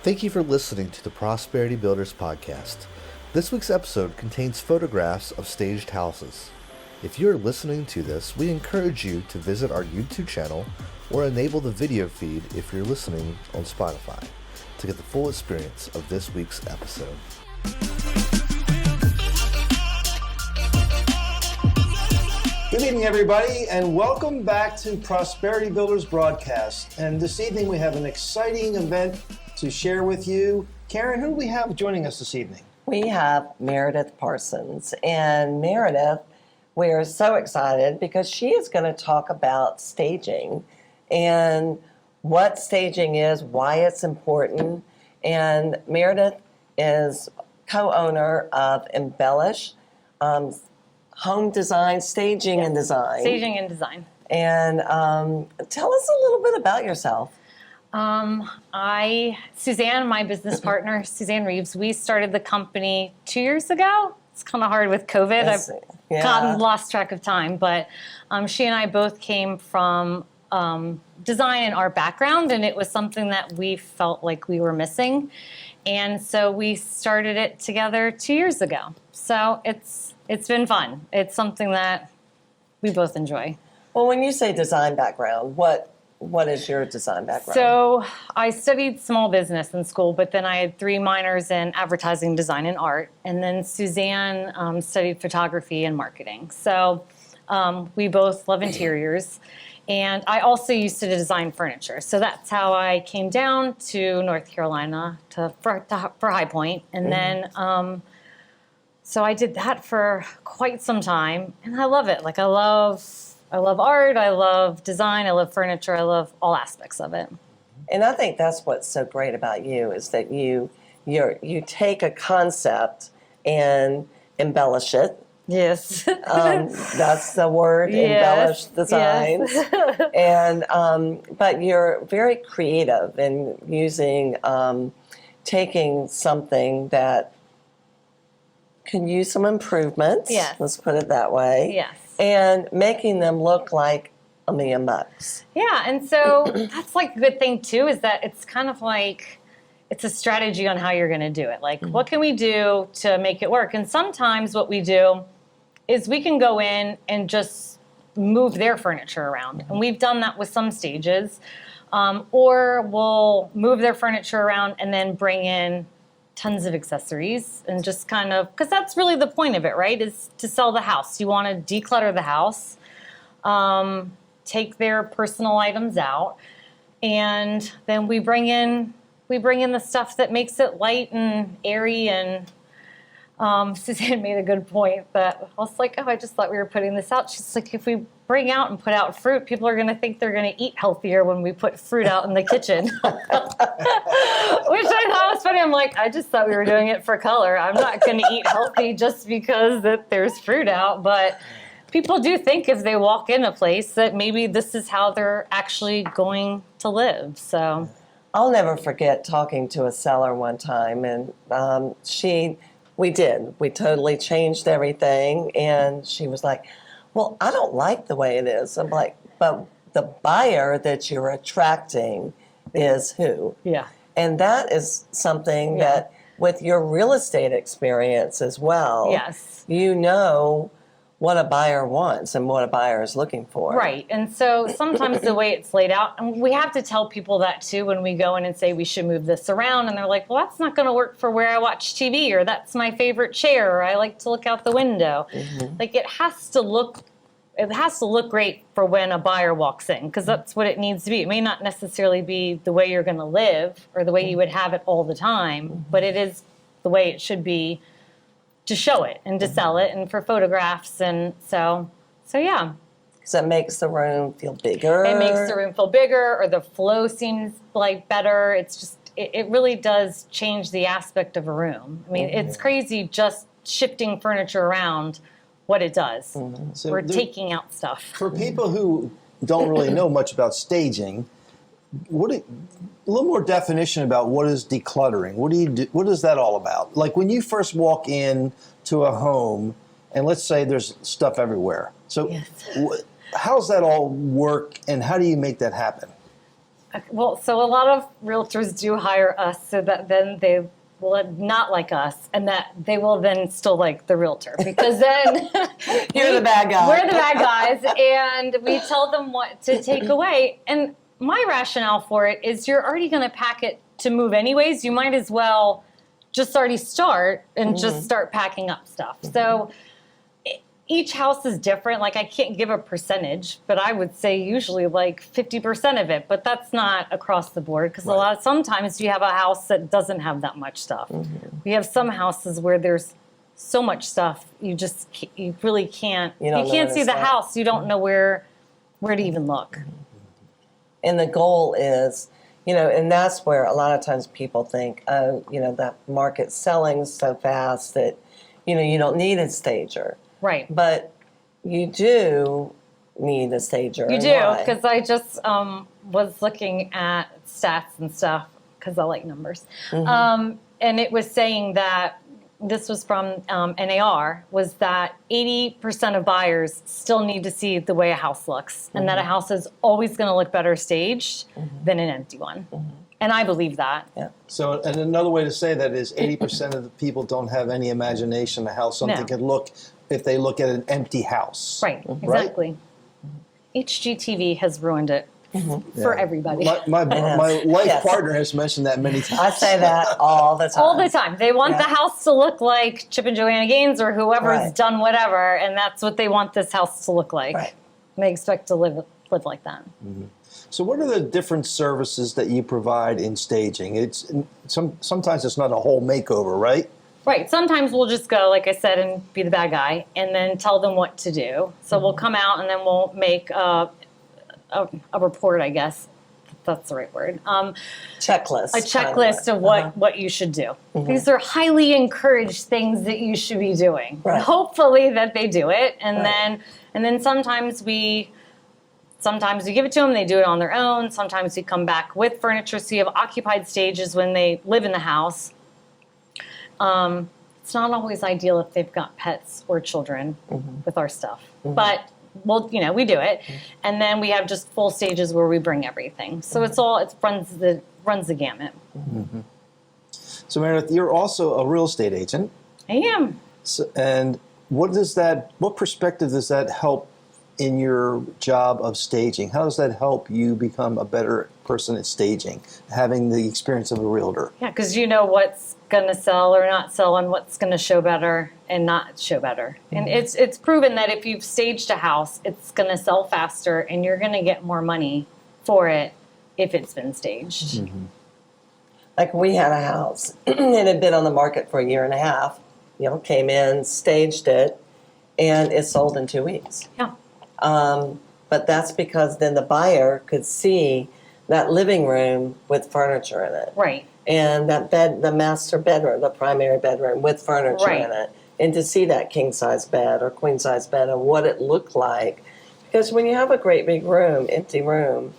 Thank you for listening to the Prosperity Builders podcast. This week's episode contains photographs of staged houses. If you're listening to this, we encourage you to visit our YouTube channel or enable the video feed if you're listening on Spotify to get the full experience of this week's episode. Good evening, everybody, and welcome back to Prosperity Builders broadcast. And this evening we have an exciting event to share with you. Karen, who do we have joining us this evening? We have Meredith Parsons. And Meredith, we are so excited because she is going to talk about staging and what staging is, why it's important. And Meredith is co-owner of Embellish, home design, staging and design. Staging and design. And tell us a little bit about yourself. Suzanne, my business partner, Suzanne Reeves, we started the company 2 years ago. It's kind of hard with COVID. I've lost track of time, but she and I both came from design and art background, and it was something that we felt like we were missing. And so we started it together 2 years ago. So it's been fun. It's something that we both enjoy. Well, when you say design background, what is your design background? So I studied small business in school, but then I had 3 minors in advertising, design, and art. And then Suzanne studied photography and marketing. So we both love interiors. And I also used to design furniture. So that's how I came down to North Carolina for High Point. And then, so I did that for quite some time. And I love it. I love art, I love design, I love furniture, I love all aspects of it. And I think that's what's so great about you is that you take a concept and embellish it. Yes. That's the word, embellish designs. Yes. And but you're very creative in using taking something that can use some improvements. Yes. Let's put it that way. Yes. And making them look like $1 million. Yeah, and so that's a good thing too, is that it's kind of it's a strategy on how you're going to do it. What can we do to make it work? And sometimes what we do is we can go in and just move their furniture around. And we've done that with some stages. Or we'll move their furniture around and then bring in tons of accessories and just because that's really the point of it, right? Is to sell the house. You want to declutter the house, take their personal items out, and then we bring in the stuff that makes it light and airy. And Suzanne made a good point that I was like, I just thought we were putting this out. She's like, if we bring out and put out fruit, people are going to think they're going to eat healthier when we put fruit out in the kitchen. Which I thought was funny. I'm like, I just thought we were doing it for color. I'm not going to eat healthy just because that there's fruit out. But people do think if they walk in a place that maybe this is how they're actually going to live. So I'll never forget talking to a seller one time, and we totally changed everything, and she was like, well, I don't like the way it is. I'm like, but the buyer that you're attracting is who? yeah. And that is something that with your real estate experience as well, Yes. you know what a buyer wants and what a buyer is looking for. Right. And so sometimes the way it's laid out, and we have to tell people that too when we go in and say we should move this around, and they're like, well, that's not going to work for where I watch TV, or that's my favorite chair, or I like to look out the window. Mm-hmm. It has to look great for when a buyer walks in, because that's what it needs to be. It may not necessarily be the way you're going to live or the way you would have it all the time, but it is the way it should be to show it and to sell it and for photographs. And so yeah. So it makes the room feel bigger. It makes the room feel bigger, or the flow seems better. It's just, it really does change the aspect of a room. I mean, it's crazy just shifting furniture around what it does. Mm-hmm. So we're taking out stuff. For people who don't really know much about staging, a little more definition about what is decluttering. What do you do? What is that all about? When you first walk in to a home, and let's say there's stuff everywhere. So Yes. how does that all work, and how do you make that happen? Well, so a lot of realtors do hire us so that then they will not like us and that they will then still like the realtor because then You're the bad guy. We're the bad guys and we tell them what to take away. And my rationale for it is you're already going to pack it to move anyways. You might as well just already start and just start packing up stuff. So each house is different. Like I can't give a percentage, but I would say usually like 50% of it, but that's not across the board because sometimes you have a house that doesn't have that much stuff. We have some houses where there's so much stuff you really can't you can't see the house. You don't know where to even look. And the goal is, and that's where a lot of times people think, oh, that market's selling so fast that, you don't need a stager. Right. But you do need a stager. You do, because I just was looking at stats and stuff because I like numbers. And it was saying that this was from NAR, was that 80% of buyers still need to see the way a house looks and that a house is always going to look better staged than an empty one. And I believe that. Yeah. So, and another way to say that is 80% of the people don't have any imagination of how something could look if they look at an empty house. Right, exactly. HGTV has ruined it for everybody. My life partner has mentioned that many times. I say that all the time. All the time. They want the house to look like Chip and Joanna Gaines or whoever's done whatever, and that's what they want this house to look like. Right. And they expect to live like that. So what are the different services that you provide in staging? It's sometimes it's not a whole makeover, right? Right. Sometimes we'll just go, like I said, and be the bad guy and then tell them what to do. So we'll come out and then we'll make a report, I guess. That's the right word. Checklist. A checklist of what you should do. These are highly encouraged things that you should be doing. Right. Hopefully that they do it. And then sometimes we give it to them, they do it on their own. Sometimes we come back with furniture. So you have occupied stages when they live in the house. It's not always ideal if they've got pets or children with our stuff, but we do it. And then we have just full stages where we bring everything. So it runs the gamut. So Meredith, you're also a real estate agent. I am. So, and what perspective does that help in your job of staging? How does that help you become a better person at staging, having the experience of a realtor? Yeah, because you know what's going to sell or not sell and what's going to show better and not show better. And it's proven that if you've staged a house, it's going to sell faster and you're going to get more money for it if it's been staged. Like we had a house, it had been on the market for a year and a half. Came in, staged it, and it sold in 2 weeks. Yeah. But that's because then the buyer could see that living room with furniture in it. Right. And that bed, the master bedroom, the primary bedroom with furniture in it. And to see that king-size bed or queen-size bed and what it looked like. Because when you have a great big room, empty room,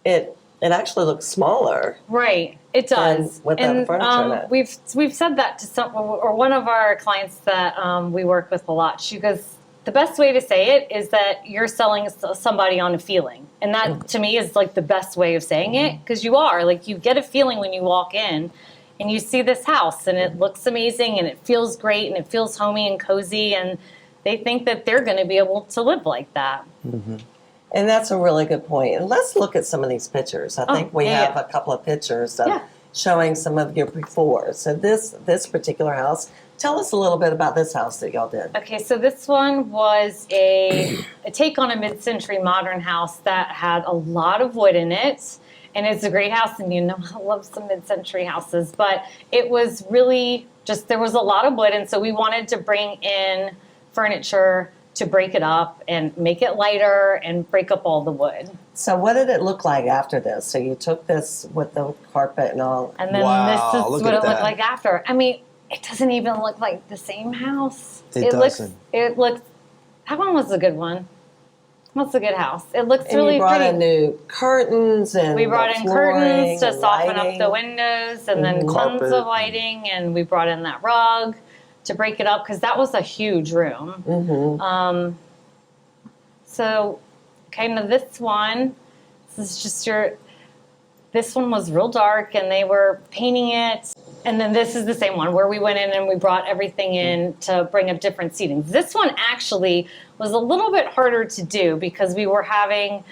it actually looks smaller. Right. It does. With that furniture in it. We've said that to one of our clients that we work with a lot. She goes, the best way to say it is that you're selling somebody on a feeling. And that, to me, is like the best way of saying it. Because you are. Like, you get a feeling when you walk in and you see this house. And it looks amazing and it feels great and it feels homey and cozy. And they think that they're going to be able to live like that. And that's a really good point. And let's look at some of these pictures. I think we have a couple of pictures of showing some of your before. So this particular house, tell us a little bit about this house that y'all did. Okay, so this one was a take on a mid-century modern house that had a lot of wood in it. And it's a great house, and I love some mid-century houses. But it was really just, there was a lot of wood, and so we wanted to bring in furniture to break it up and make it lighter and break up all the wood. So what did it look like after this? So you took this with the carpet and all. And then this is what it looked like after. I mean, it doesn't even look like the same house. It doesn't. It looks, that one was a good one. That's a good house. It looks really brought pretty. In new curtains and we brought in curtains to soften up the windows and then tons of lighting, and we brought in that rug to break it up because that was a huge room. So kind of this one, this is just this one was real dark and they were painting it. And then this is the same one where we went in and we brought everything in to bring up different seatings. This one actually was a little bit harder to do because we were having,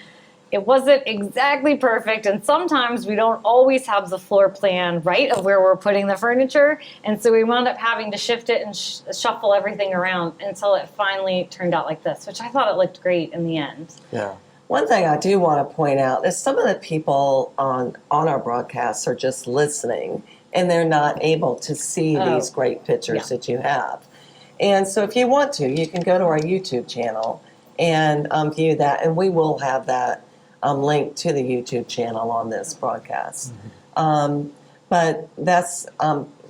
it wasn't exactly perfect. And sometimes we don't always have the floor plan right of where we're putting the furniture. And so we wound up having to shift it and shuffle everything around until it finally turned out like this, which I thought it looked great in the end. Yeah. One thing I do want to point out is some of the people on our broadcasts are just listening and they're not able to see these great pictures that you have. And so if you want to, you can go to our YouTube channel and view that, and we will have that link to the YouTube channel on this broadcast. But that's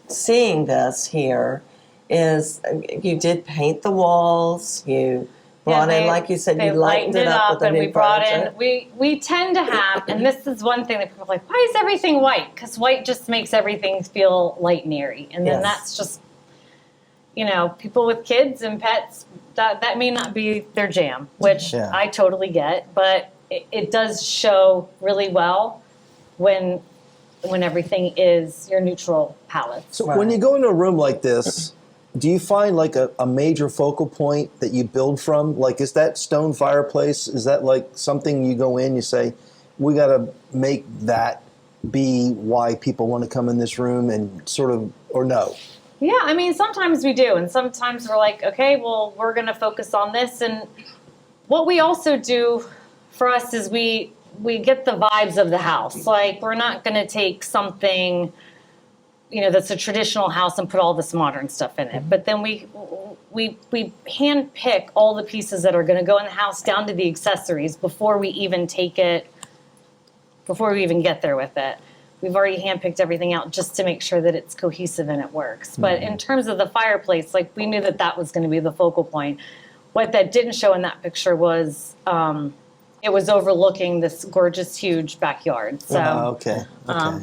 seeing this here is you did paint the walls, you brought in, like you said, you lightened it up with a and new we brought furniture. in, we tend to have, and this is one thing that people are like, why is everything white? Because white just makes everything feel light and airy. And then that's just, you know, people with kids and pets, that may not be their jam, which I totally get, but it does show really well when everything is your neutral palette. So when you go into a room like this, do you find like a major focal point that you build from? Like, is that stone fireplace? Is that like something you go in, you say, we got to make that be why people want to come in this room and sort of, or no? Yeah, I mean, sometimes we do. And sometimes we're like, okay, well, we're going to focus on this. And what we also do for us is we get the vibes of the house. Like, we're not going to take something, you know, that's a traditional house and put all this modern stuff in it. But then we hand pick all the pieces that are going to go in the house down to the accessories before we even take it, before we even get there with it. We've already handpicked everything out just to make sure that it's cohesive and it works. But in terms of the fireplace, like, we knew that was going to be the focal point. What that didn't show in that picture was it was overlooking this gorgeous, huge backyard. So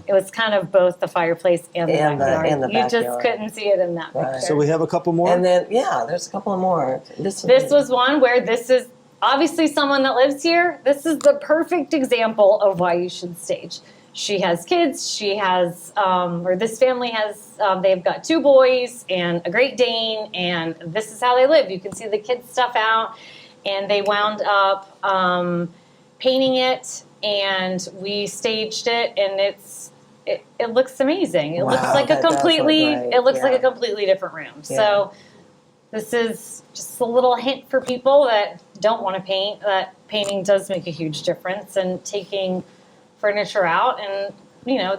it was kind of both the fireplace and the backyard. And the you backyard. just couldn't see it in that picture. So we have a couple more? And then, there's a couple more. This was one where this is obviously someone that lives here. This is the perfect example of why you should stage. She has kids. She has, or this family has, they've got 2 boys and a Great Dane, and this is how they live. You can see the kids' stuff out, and they wound up painting it, and we staged it, and it looks amazing. It looks like a completely different room. Yeah. So this is just a little hint for people that don't want to paint, that painting does make a huge difference, and taking furniture out and, you know,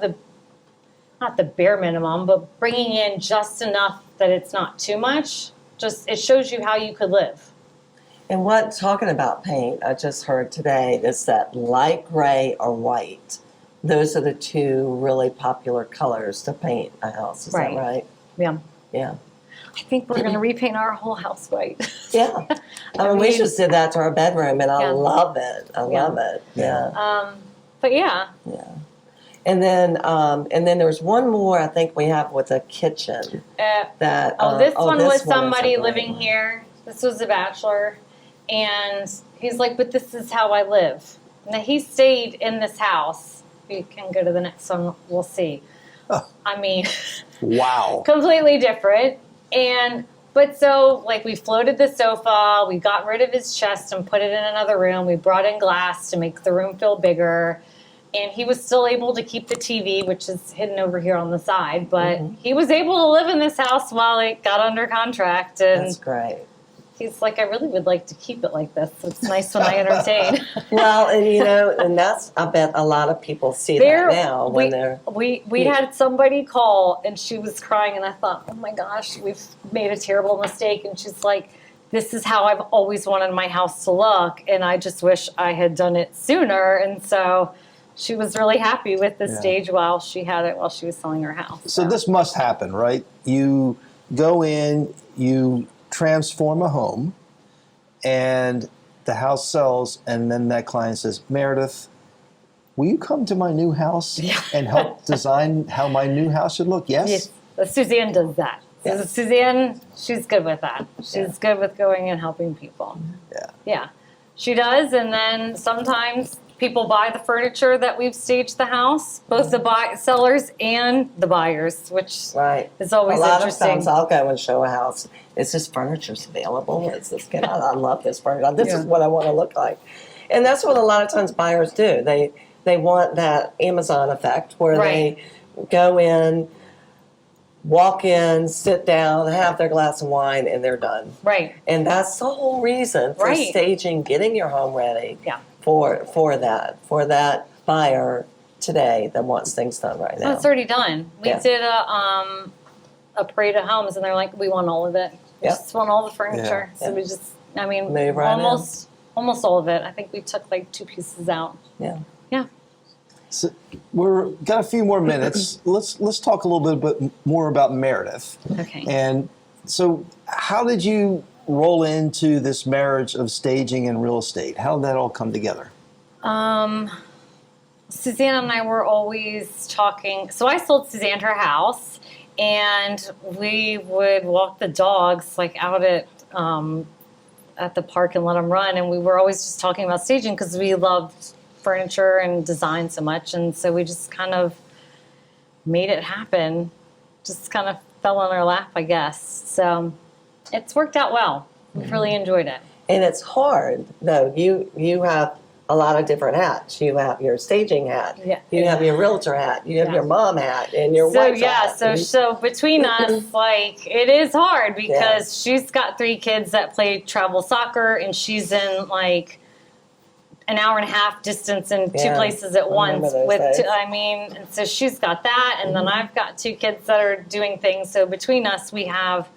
not the bare minimum, but bringing in just enough that it's not too much. Just, it shows you how you could live. And talking about paint, I just heard today is that light gray or white. Those are the 2 really popular colors to paint a house. Is that right? Yeah. Yeah. I think we're going to repaint our whole house white. Yeah. I mean, we just did that to our bedroom, and I love it. I love it. Yeah. But yeah. Yeah. And then there's one more I think we have with a kitchen. This one was somebody living here. This was a bachelor. And he's like, but this is how I live. Now, he stayed in this house. You can go to the next one. We'll see. Oh. I mean, wow. Completely different. But so, like, we floated the sofa. We got rid of his chest and put it in another room. We brought in glass to make the room feel bigger. And he was still able to keep the TV, which is hidden over here on the side. But he was able to live in this house while it got under contract. And that's great. He's like, I really would like to keep it like this. It's nice when I entertain. Well, and you know, and that's, I bet a lot of people see that now when we had somebody call and she was crying and I thought, oh my gosh, we've made a terrible mistake. And she's like, this is how I've always wanted my house to look. And I just wish I had done it sooner. And so she was really happy with the stage while she had it, while she was selling her house. So this must happen, right? You go in, you transform a home, and the house sells, and then that client says, Meredith, will you come to my new house and help design how my new house should look? Yes? Suzanne does that. Yeah. Suzanne, she's good with that. She's good with going and helping people. Yeah. Yeah. She does, and then sometimes people buy the furniture that we've staged the house, both the sellers and the buyers, which Right. is always a lot interesting. of times I'll go and show a house. Is this furniture available? Is this good? I love this furniture. This is what I want to look like. And that's what a lot of times buyers do. They want that Amazon effect where they go in, walk in, sit down, have their glass of wine, and they're done. Right. And that's the whole reason for staging, getting your home ready for that buyer today that wants things done right now. Well, it's already done. We did a parade of homes, and they're like, we want all of it. We just want all the furniture. So we just, I mean, Move right almost all of it. I think we took like 2 pieces out. Yeah. Yeah. So we're got a few more minutes. Let's talk a little bit more about Meredith. Okay. And so, how did you roll into this marriage of staging and real estate? How did that all come together? Suzanne and I were always talking. So I sold Suzanne her house, and we would walk the dogs like out at the park and let them run. And we were always just talking about staging because we loved furniture and design so much. And so we just kind of made it happen. Just kind of fell on our lap, I guess. So it's worked out well. We've really enjoyed it. And it's hard, though. You have a lot of different hats. You have your staging hat. Yeah. You have your realtor hat. You have your mom hat and your wife's hat. So between us, like, it is hard because she's got 3 kids that play travel soccer, and she's in like an hour and a half distance in 2 places at once. And so she's got that, and then I've got 2 kids that are doing things. So between us, we have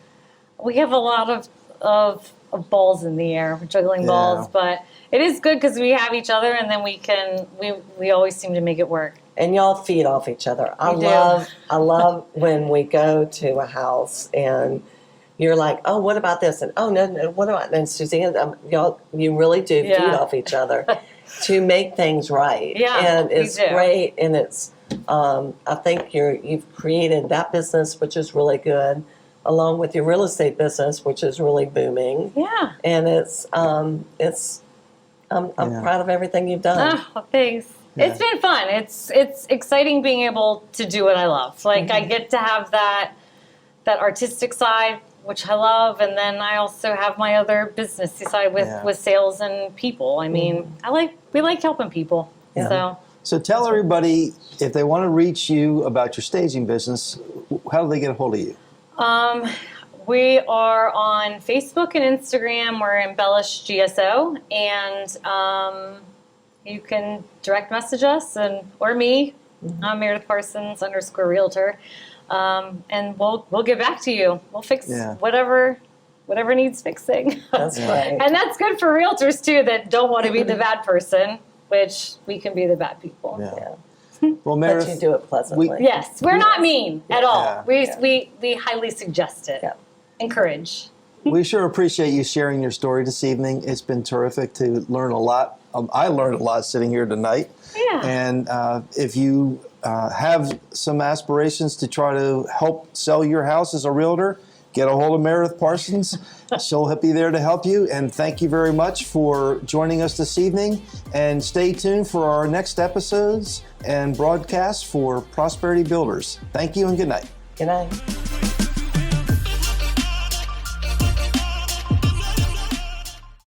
a lot of balls in the air, juggling balls, but it is good because we have each other, and then we always seem to make it work. And y'all feed off each other. I love when we go to a house and you're like, oh, what about this? And oh, no, what about? And Suzanne, you really do feed off each other to make things right. Yeah, and it's great. And it's, I think you've created that business, which is really good, along with your real estate business, which is really booming. Yeah. And I'm proud of everything you've done. Oh, thanks. Yeah. It's been fun. It's exciting being able to do what I love. Like I get to have that artistic side, which I love, and then I also have my other business side with sales and people. I mean, we like helping people. Yeah. So tell everybody, if they want to reach you about your staging business, how do they get a hold of you? We are on Facebook and Instagram. We're Embellish GSO, and you can direct message us or me. I'm Meredith Parsons _realtor, and we'll get back to you. We'll fix whatever needs fixing. That's right. And that's good for realtors too that don't want to be the bad person, which we can be the bad people. Yeah. Well, Meredith, but you do it pleasantly. We're not mean at all. We highly suggest it. Yeah. Encourage. We sure appreciate you sharing your story this evening. It's been terrific to learn a lot. I learned a lot sitting here tonight. Yeah. And if you have some aspirations to try to help sell your house as a realtor, get a hold of Meredith Parsons. She'll be there to help you. And thank you very much for joining us this evening. And stay tuned for our next episodes and broadcasts for Prosperity Builders. Thank you and good night. Good night.